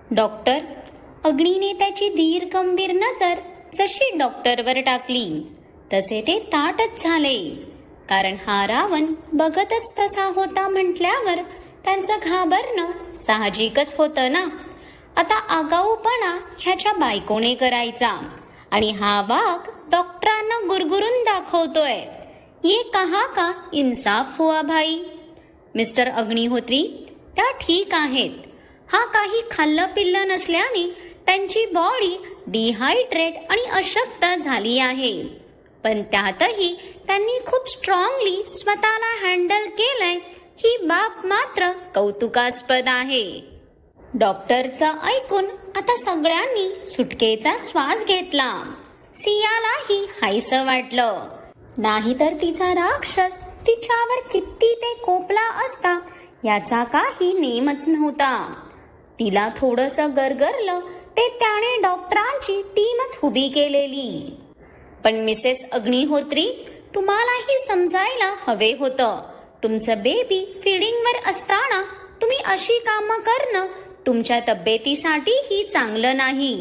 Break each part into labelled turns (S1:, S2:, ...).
S1: Doctor अग्नीने त्याची धीर गंभीर नजर जशी डॉक्टरवर टाकली तसे ते ताटच झाले. कारण हा रावण बघतच तसा होता म्हटल्यावर त्यांचं घाबरणं साहजिकच होतं ना. आता आगाऊपणा ह्याच्या बायकोने करायचा आणि हा वाघ डॉक्टरांना गुरगुरून दाखवतोय. ये कहा का इंसाफ हुआ भाई. मिस्टर अग्निहोत्री, त्या ठीक आहेत. हा काही खाल्लं पिल्लं नसल्याने त्यांची बॉडी डिहायड्रेट आणि अशक्त झाली आहे, पण त्यातही त्यांनी खूप स्ट्रॉंगली स्वतःला हँडल केलंय ही बाब मात्र कौतुकास्पद आहे. डॉक्टरचं ऐकून आता सगळ्यांनी सुटकेचा श्वास घेतला. सियालाही हायसं वाटलं. नाहीतर तिचा राक्षस तिच्यावर किती ते कोपला असता याचा काही नेमच नव्हता. तिला थोडंसं गरगरलं ते त्याने डॉक्टरांची टीमच उभी केलेली. पण मिसेस अग्निहोत्री, तुम्हालाही समजायला हवे होतं. तुमचं बेबी फीडिंगवर असताना तुम्ही अशी कामं करणं तुमच्या तब्येतीसाठीही चांगलं नाही.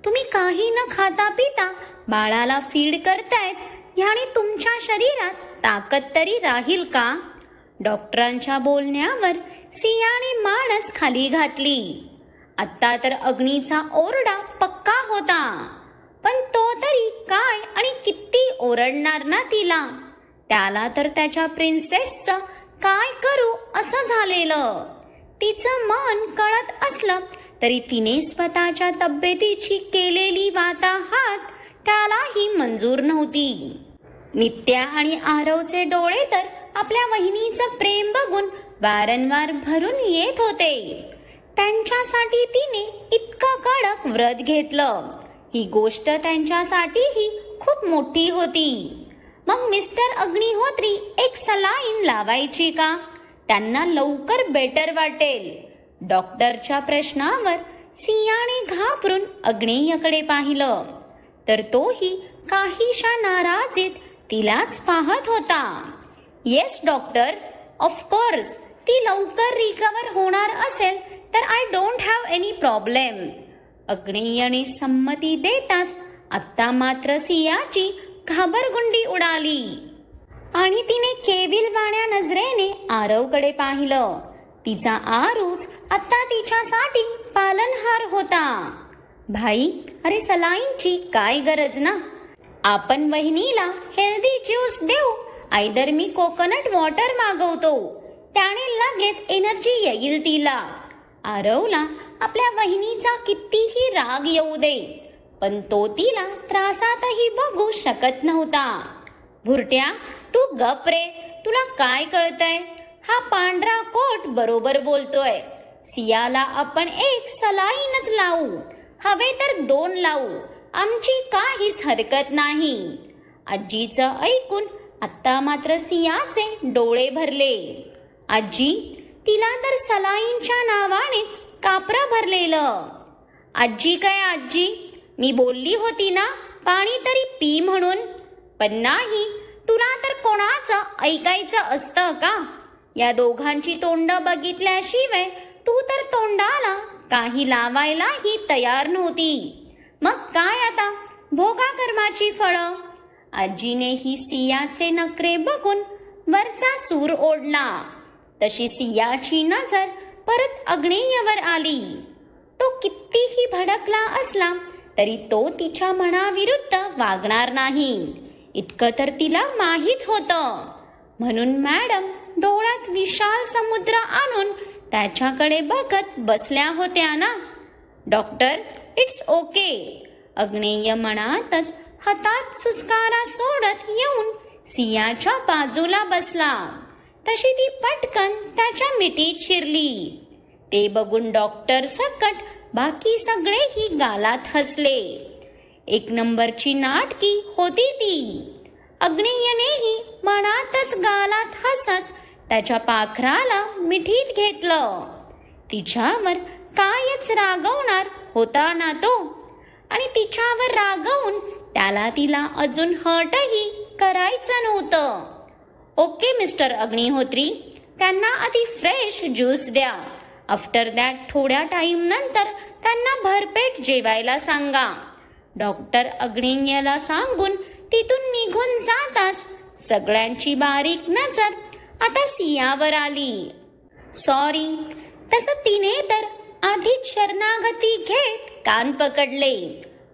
S1: तुम्ही काही न खाता पिता बाळाला फीड करतायत, ह्याने तुमच्या शरीरात ताकद तरी राहील का. डॉक्टरांच्या बोलण्यावर सियाने मानच खाली घातली. आत्ता तर अग्नीचा ओरडा पक्का होता, पण तो तरी काय आणि किती ओरडणार ना तिला. त्याला तर त्याच्या प्रिन्सेसचं काय करू असं झालेलं. तिचं मन कळत असलं तरी तिने स्वतःच्या तब्येतीची केलेली वाताहात त्यालाही मंजूर नव्हती. नित्या आणि आरवचे डोळे तर आपल्या वहिनीचं प्रेम बघून वारंवार भरून येत होते. त्यांच्यासाठी तिने इतकं कडक व्रत घेतलं. ही गोष्ट त्यांच्यासाठीही खूप मोठी होती. मग मिस्टर अग्निहोत्री एक सलाईन लावायची का. त्यांना लवकर बेटर वाटेल. डॉक्टरच्या प्रश्नावर सियाने घाबरून अग्नेयकडे पाहिलं तर तोही काहीशा नाराजीत तिलाच पाहत होता. येस डॉक्टर, ऑफकोर्स ती लवकर रिकवर होणार असेल तर I don't have any problem. अग्नेयने संमती देताच आत्ता मात्र सियाची घाबरगुंडी उडाली आणि तिने केविलवाण्या नजरेने आरवकडे पाहिलं. तिचा आरूच आता तिच्यासाठी पालनहार होता. भाई, अरे सलाईनची काय गरज ना. आपण वहिनीला हेल्दी ज्यूस देऊ, आयदर मी कोकोनट वॉटर मागवतो, त्याने लगेच एनर्जी येईल तिला. आरवला आपल्या वहिनीचा कितीही राग येऊ दे, पण तो तिला त्रासातही बघू शकत नव्हता. भुरट्या, तू गप रे, तुला काय कळतंय. हा पांढरा कोट बरोबर बोलतोय. सियाला आपण एक सलाईनच लावू, हवे तर 2 लावू, आमची काहीच हरकत नाही. आजीचं ऐकून आत्ता मात्र सियाचे डोळे भरले. आजी, तिला तर सलाईनच्या नावानेच कापरं भरलेलं. आजी काय आजी, मी बोलली होती ना पाणी तरी पी म्हणून. पण नाही, तुला तर कोणाचं ऐकायचं असतं का. या दोघांची तोंड बघितल्याशिवाय तू तर तोंडाला काही लावायलाही तयार नव्हती. मग काय आता, भोगा कर्माची फळं. आजीनेही सियाचे नखरे बघून वरचा सूर ओढला. तशी सियाची नजर परत अग्नेयवर आली. तो कितीही भडकला असला तरी तो तिच्या मनाविरुद्ध वागणार नाही, इतकं तर तिला माहीत होतं. म्हणून मॅडम डोळ्यात विशाल समुद्र आणून त्याच्याकडे बघत बसल्या होत्या ना. Doctor, it's okay. अग्नेय मनातच हातात सुस्कारा सोडत येऊन सियाच्या बाजूला बसला. तशी ती पटकन त्याच्या मिठीत शिरली. ते बघून डॉक्टर सकट बाकी सगळेही गालात हसले. 1 नंबरची नाटकी होती ती. अग्नेयनेही मनातच गालात हसत त्याच्या पाखराला मिठीत घेतलं. तिच्यावर कायच रागवणार होता ना तो, आणि तिच्यावर रागवून त्याला तिला अजून हटही करायचं नव्हतं. ओके मिस्टर अग्निहोत्री, त्यांना आधी फ्रेश ज्यूस द्या. आफ्टर दॅट थोड्या टाईम नंतर त्यांना भरपेट जेवायला सांगा. डॉक्टर अग्नेयला सांगून तिथून निघून जाताच सगळ्यांची बारीक नजर आता सियावर आली. सॉरी, तसं तिने तर आधीच शरणागती घेत कान पकडले.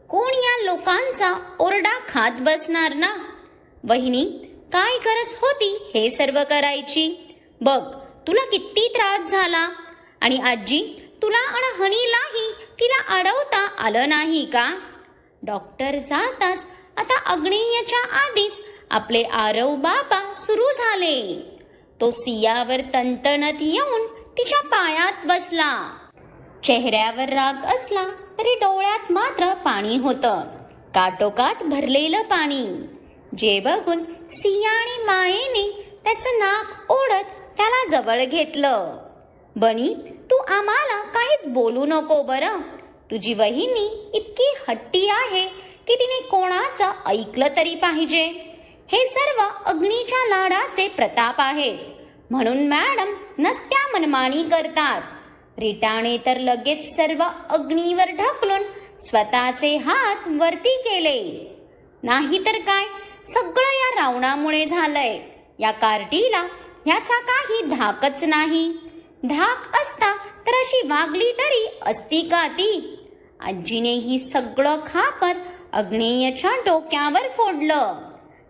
S1: कोण या लोकांचा ओरडा खात बसणार ना. वहिनी, काय गरज होती हे सर्व करायची? बघ, तुला किती त्रास झाला. आणि आजी, तुला आणि हनीलाही तिला अडवता आलं नाही का? डॉक्टर जाताच आता अग्नेयच्या आधीच आपले आरव बाबा सुरू झाले. तो सियावर तणतणत येऊन तिच्या पायात बसला. चेहऱ्यावर राग असला तरी डोळ्यात मात्र पाणी होतं, काठोकाठ भरलेलं पाणी. जे बघून सिया आणि मायेने त्याचं नाक ओढत त्याला जवळ घेतलं. बनी, तू आम्हाला काहीच बोलू नको बरं. तुझी वहिनी इतकी हट्टी आहे की तिने कोणाचं ऐकलं तरी पाहिजे. हे सर्व अग्नीच्या लाडाचे प्रताप आहेत, म्हणून मॅडम नसत्या मनमानी करतात. रीटाने तर लगेच सर्व अग्नीवर ढकलून स्वतःचे हात वरती केले. नाहीतर काय, सगळं या रावणामुळे झालंय. या कार्टीला ह्याचा काही धाकच नाही. धाक असता तर अशी वागली तरी असती का ती? आजीने ही सगळं खापर अग्नेयच्या डोक्यावर फोडलं.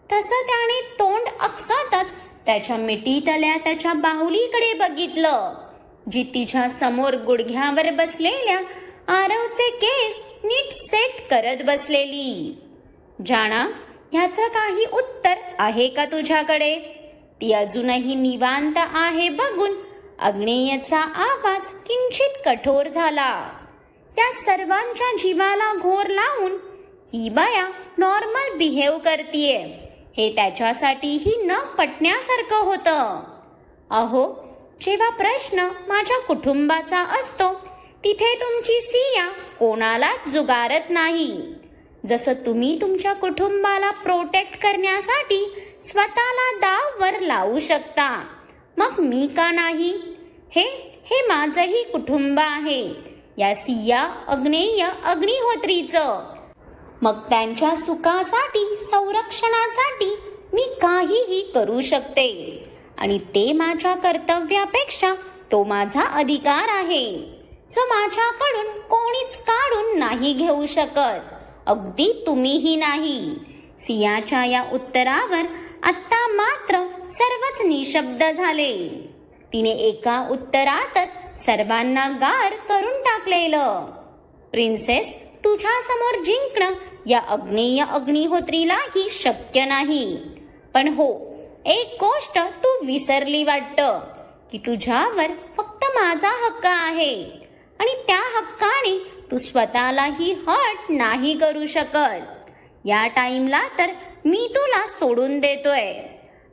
S1: तसं त्याने तोंड अकसतच त्याच्या मिठीतल्या त्याच्या बाहुलीकडे बघितलं, जी तिच्या समोर गुडघ्यावर बसलेल्या आरवचे केस नीट सेट करत बसलेली. जाणा, ह्याचं काही उत्तर आहे का तुझ्याकडे? ती अजूनही निवांत आहे बघून अग्नेयचा आवाज किंचित कठोर झाला. त्या सर्वांच्या जीवाला घोर लावून ही बाया नॉर्मल बिहेव करतीये हे त्याच्यासाठीही न पटण्यासारखं होतं. अहो, जेव्हा प्रश्न माझ्या कुटुंबाचा असतो तिथे तुमची सिया कोणालाच जुगारत नाही. जसं तुम्ही तुमच्या कुटुंबाला प्रोटेक्ट करण्यासाठी स्वतःला दाववर लावू शकता, मग मी का नाही? हे माझंही कुटुंब आहे, या सिया अग्नेय अग्निहोत्रीचं. मग त्यांच्या सुखासाठी, संरक्षणासाठी मी काहीही करू शकते. आणि ते माझ्या कर्तव्यापेक्षा तो माझा अधिकार आहे, जो माझ्याकडून कोणीच काढून नाही घेऊ शकत, अगदी तुम्हीही नाही. सियाच्या या उत्तरावर आत्ता मात्र सर्वच निशब्द झाले. तिने एका उत्तरातच सर्वांना गार करून टाकलेलं. प्रिन्सेस, तुझ्या समोर जिंकणं या अग्नेय अग्निहोत्रीलाही शक्य नाही. पण हो, एक गोष्ट तू विसरली वाटतं, की तुझ्यावर फक्त माझा हक्क आहे आणि त्या हक्काने तू स्वतःलाही हट नाही करू शकत. या टाइमला तर मी तुला सोडून देतोय,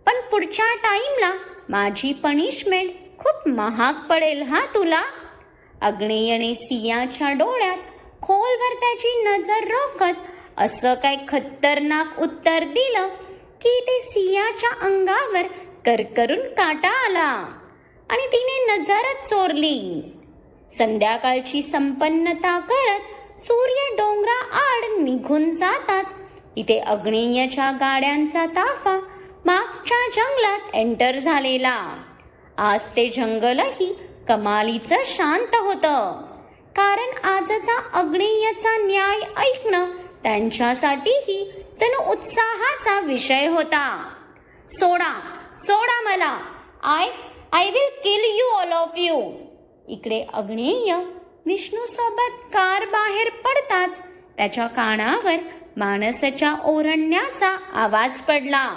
S1: पण पुढच्या टाइमला माझी पनिशमेंट खूप महाग पडेल हा तुला. अग्नेयने सियाच्या डोळ्यात खोलवर त्याची नजर रोखत असं काय खतरनाक उत्तर दिलं की ते सियाच्या अंगावर करकरून काटा आला आणि तिने नजरच चोरली. संध्याकाळची संपन्नता करत सूर्य डोंगरा आड निघून जाताच इथे अग्नेयच्या गाड्यांचा ताफा मागच्या जंगलात एंटर झालेला. आज ते जंगलही कमालीचं शांत होतं, कारण आजचा अग्नेयचा न्याय ऐकणं त्यांच्यासाठीही जणू उत्साहाचा विषय होता. सोडा सोडा मला, I will kill you all of you. इकडे अग्नेय विष्णू सोबत कार बाहेर पडताच त्याच्या कानावर मानसाच्या ओरडण्याचा आवाज पडला.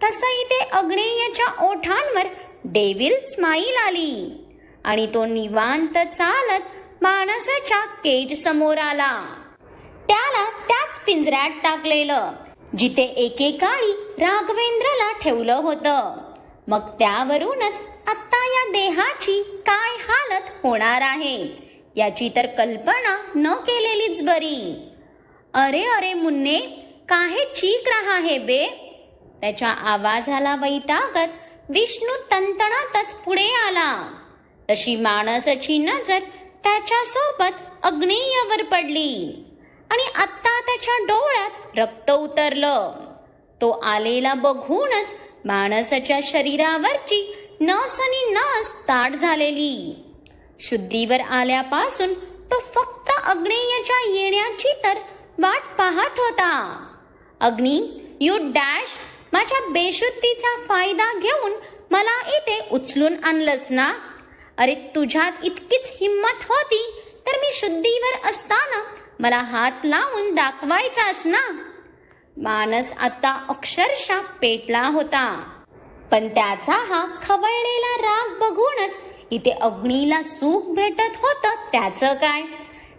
S1: तसं इथे अग्नेयच्या ओठांवर डेव्हिल स्माईल आली आणि तो निवांत चालत मानसाच्या केज समोर आला. त्याला त्याच पिंजऱ्यात टाकलेलं जिथे एकेकाळी राघवेंद्रला ठेवलं होतं. मग त्यावरूनच आत्ता या देहाची काय हालत होणार आहे याची तर कल्पना न केलेलीच बरी. अरे अरे मुन्ने, काहे चीक रहा है बे? त्याच्या आवाजाला वैतागत विष्णू तणतणातच पुढे आला. तशी मानसाची नजर त्याच्यासोबत अग्नेयावर पडली आणि आत्ता त्याच्या डोळ्यात रक्त उतरलं. तो आलेला बघूनच माणसाच्या शरीरावरची नस आणि नस ताठ झालेली. शुद्धीवर आल्यापासून तो फक्त अग्नेयाच्या येण्याची तर वाट पाहत होता. अग्नी, यू डॅश, माझ्या बेशुद्धीचा फायदा घेऊन मला इथे उचलून आणलंस ना? अरे, तुझ्यात इतकीच हिम्मत होती तर मी शुद्धीवर असताना मला हात लावून दाखवायचास ना? मानस आता अक्षरशः पेटला होता. पण त्याचा हा खवळलेला राग बघूनच इथे अग्नीला सुख भेटत होतं. त्याचं काय?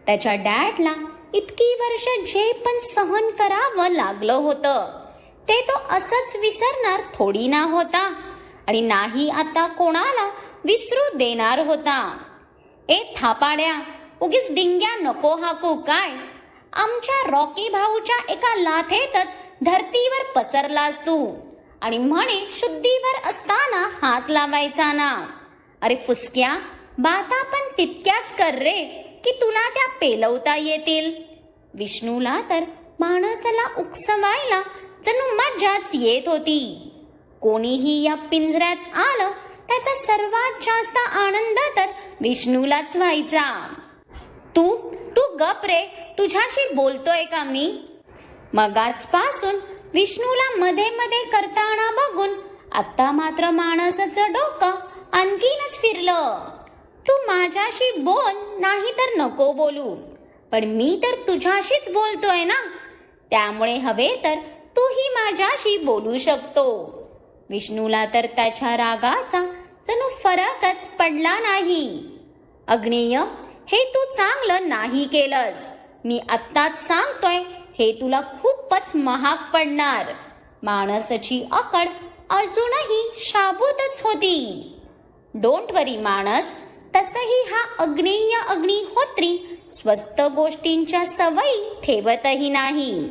S1: त्याच्या डॅडला इतकी वर्ष जे पण सहन करावं लागलं होतं ते तो असंच विसरणार थोडी ना होता, आणि नाही आता कोणाला विसरू देणार होता. ए थापाड्या, उगीच डिंग्या नको हाकू काय? आमच्या रॉकी भाऊच्या एका लाथेतच धरतीवर पसरलास तू आणि म्हणे शुद्धीवर असताना हात लावायचा ना. अरे फुसक्या, बाता पण तितक्याच कर रे की तुला त्या पेलवता येतील. विष्णूला तर माणसाला उकसवायला जणू मजाच येत होती. कोणीही या पिंजऱ्यात आलं त्याचा सर्वात जास्त आनंद तर विष्णूलाच व्हायचा. तू तू गप रे, तुझ्याशी बोलतोय का मी? मगाचपासून विष्णूला मध्ये मध्ये करताना बघून आता मात्र माणसाचं डोकं आणखीनच फिरलं. तू माझ्याशी बोल, नाही तर नको बोलू, पण मी तर तुझ्याशीच बोलतोय ना, त्यामुळे हवे तर तूही माझ्याशी बोलू शकतो. विष्णूला तर त्याच्या रागाचा जणू फरकच पडला नाही. अग्नेय, हे तू चांगलं नाही केलंस. मी आत्ताच सांगतोय, हे तुला खूपच महाग पडणार. माणसाची अकड अजूनही शाबूतच होती. डोंट वरी माणस, तसही हा अग्नेय अग्निहोत्री स्वस्त गोष्टींच्या सवयी ठेवतही नाही.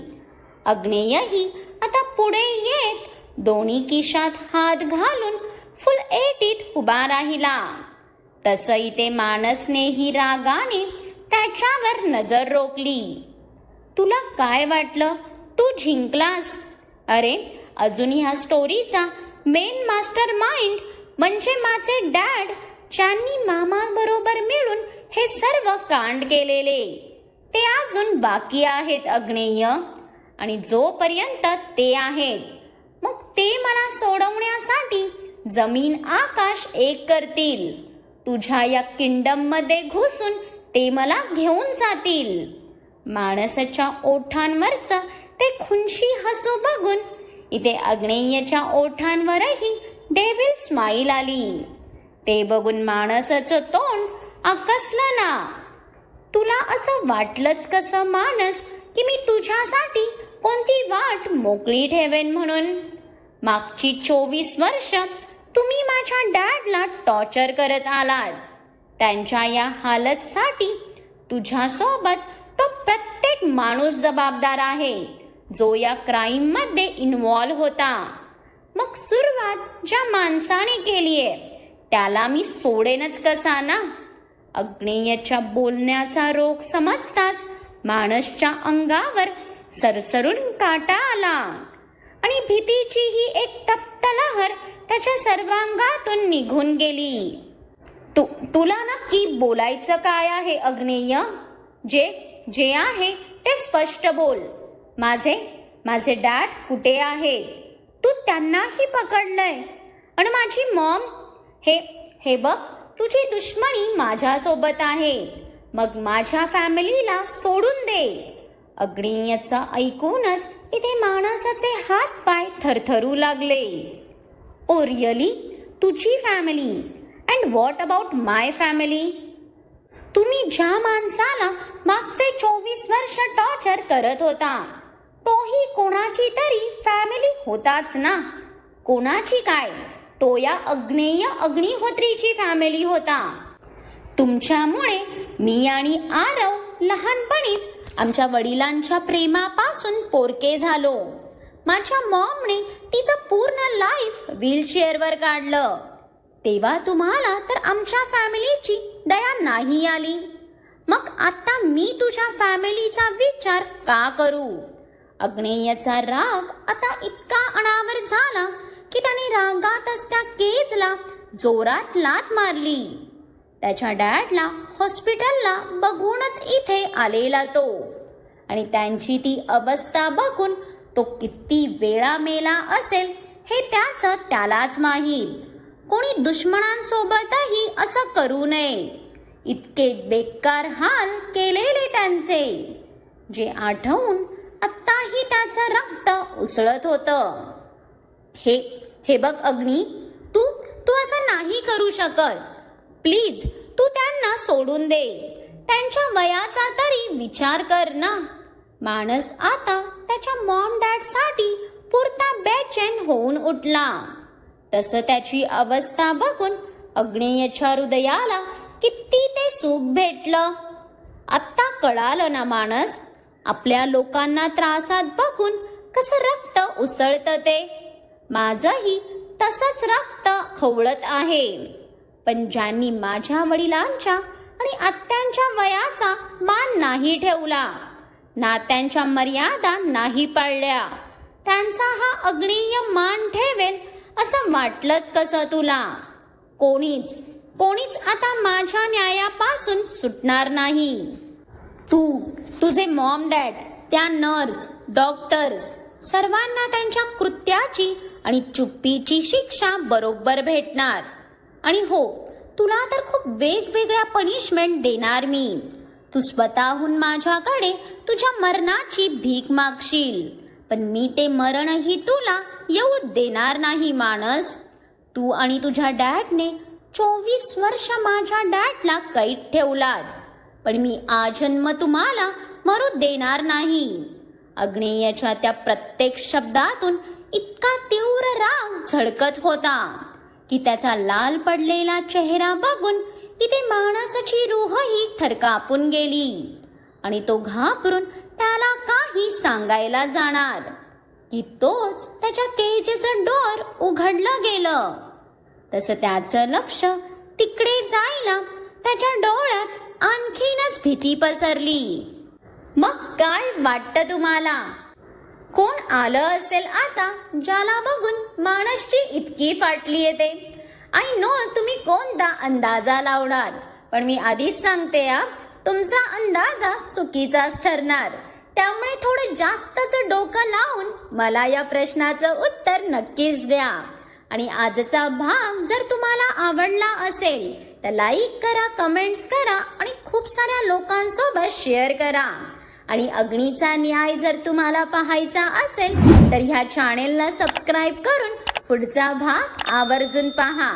S1: अग्नेयही आता पुढे येत दोन्ही खिशात हात घालून फुल एटीत उभा राहिला. तसही ते माणसनेही रागाने त्याच्यावर नजर रोखली. तुला काय वाटलं? तू जिंकलास? अरे, अजून ह्या स्टोरीचा मेन मास्टर माइंड म्हणजे माझे डॅड, ज्यांनी मामा बरोबर मिळून हे सर्व कांड केलेले, ते अजून बाकी आहेत अग्नेय. आणि जोपर्यंत ते आहेत, मग ते मला सोडवण्यासाठी जमीन आकाश एक करतील. तुझ्या या किंगडम मध्ये घुसून ते मला घेऊन जातील. माणसाच्या ओठांवरचं ते खुनशी हसू बघून इथे अग्नेयच्या ओठांवरही डेव्हिल स्माईल आली. ते बघून माणसाचं तोंड आकसलं ना. तुला असं वाटलंच कसं मानस की मी तुझ्यासाठी कोणती वाट मोकळी ठेवेन म्हणून? मागची 24 वर्ष तुम्ही माझ्या डॅडला टॉर्चर करत आलात. त्यांच्या या हालतसाठी तुझ्यासोबत तो प्रत्येक माणूस जबाबदार आहे जो या क्राईम मध्ये इन्व्हॉल्व होता. मग सुरुवात ज्या माणसाने केलीये त्याला मी सोडेनच कसा ना? अग्नेयच्या बोलण्याचा रोग समजताच माणसच्या अंगावर सरसरून काटा आला आणि भीतीची ही एक तप्त लहर त्याच्या सर्वांगातून निघून गेली. तुला नक्की बोलायचं काय आहे अग्नेय? जे आहे ते स्पष्ट बोल. माझे डॅड कुठे आहे? तू त्यांनाही पकडलंय. आणि माझी मॉम? हे बघ, तुझी दुश्मनी माझ्यासोबत आहे. मग माझ्या फॅमिलीला सोडून दे. अग्नेयचं ऐकूनच इथे माणसाचे हात पाय थरथरू लागले. Oh really? तुझी family? And what about my family? तुम्ही ज्या माणसाला मागचे 24 वर्ष टॉर्चर करत होता तोही कोणाची तरी फॅमिली होताच ना. कोणाची काय? तो या अग्नेय अग्निहोत्रीची फॅमिली होता. तुमच्यामुळे मी आणि आरव लहानपणीच आमच्या वडिलांच्या प्रेमापासून पोरके झालो. माझ्या मॉमने तिचं पूर्ण लाईफ व्हीलचेअरवर काढलं. तेव्हा तुम्हाला तर आमच्या फॅमिलीची दया नाही आली. मग आता मी तुझ्या फॅमिलीचा विचार का करू? अग्नेयचा राग आता इतका अनावर झाला की त्याने रागातच त्या केजला जोरात लाथ मारली. त्याच्या डॅडला हॉस्पिटलला बघूनच इथे आलेला तो, आणि त्यांची ती अवस्था बघून तो किती वेळा मेला असेल हे त्याचं त्यालाच माहीत. कोणी दुश्मनांसोबतही असं करू नये. इतके बेकार हाल केलेले त्यांचे, जे आठवून आत्ताही त्याचं रक्त उसळत होतं. हे बघ अग्नी, तू असं नाही करू शकत. प्लीज तू त्यांना सोडून दे. त्यांच्या वयाचा तरी विचार कर ना. मानस आता त्याच्या मॉम डॅडसाठी पुरता बेचैन होऊन उठला. तसं त्याची अवस्था बघून अग्नेयच्या हृदयाला किती ते सुख भेटलं. आत्ता कळालं ना मानस, आपल्या लोकांना त्रासात बघून कसं रक्त उसळतं ते. माझंही तसंच रक्त खवळत आहे. पण ज्यांनी माझ्या वडिलांच्या आणि आत्यांच्या वयाचा मान नाही ठेवला, नात्यांच्या मर्यादा नाही पाळल्या, त्यांचा हा अग्नेय मान ठेवेल असं वाटलंच कसं तुला? कोणीच आता माझ्या न्यायापासून सुटणार नाही. तुझे मॉम डॅड, त्या नर्स, डॉक्टर्स, सर्वांना त्यांच्या कृत्याची आणि चुप्पीची शिक्षा बरोबर भेटणार. आणि हो, तुला तर खूप वेगवेगळ्या पनिशमेंट देणार मी. तू स्वतःहून माझ्याकडे तुझ्या मरणाची भीक मागशील, पण मी ते मरणही तुला येऊ देणार नाही मानस. तू आणि तुझ्या डॅडने 24 वर्ष माझ्या डॅडला कैद ठेवलात, पण मी आजन्म तुम्हाला मरू देणार नाही. अग्नेयच्या त्या प्रत्येक शब्दातून इतका तीव्र राग झळकत होता की त्याचा लाल पडलेला चेहरा बघून इथे माणसाची रूहही थरकापून गेली. आणि तो घाबरून त्याला काही सांगायला जाणार की तोच त्याच्या केजचं डोर उघडलं गेलं. तसं त्याचं लक्ष तिकडे जायला त्याच्या डोळ्यात आणखीनच भीती पसरली. मग काय वाटतं तुम्हाला? कोण आलं असेल आता ज्याला बघून मानसची इतकी फाटली येते? आय नो तुम्ही कोणता अंदाजा लावणार, पण मी आधीच सांगते तुमचा अंदाजा चुकीचाच ठरणार. त्यामुळे थोडं जास्तच डोकं लावून मला या प्रश्नाचं उत्तर नक्कीच द्या. आणि आजचा भाग जर तुम्हाला आवडला असेल तर लाईक करा, कमेंट्स करा आणि खूप साऱ्या लोकांसोबत शेअर करा. आणि अग्नीचा न्याय जर तुम्हाला पाहायचा असेल तर ह्या चॅनेलला सबस्क्राईब करून पुढचा भाग आवर्जून पहा.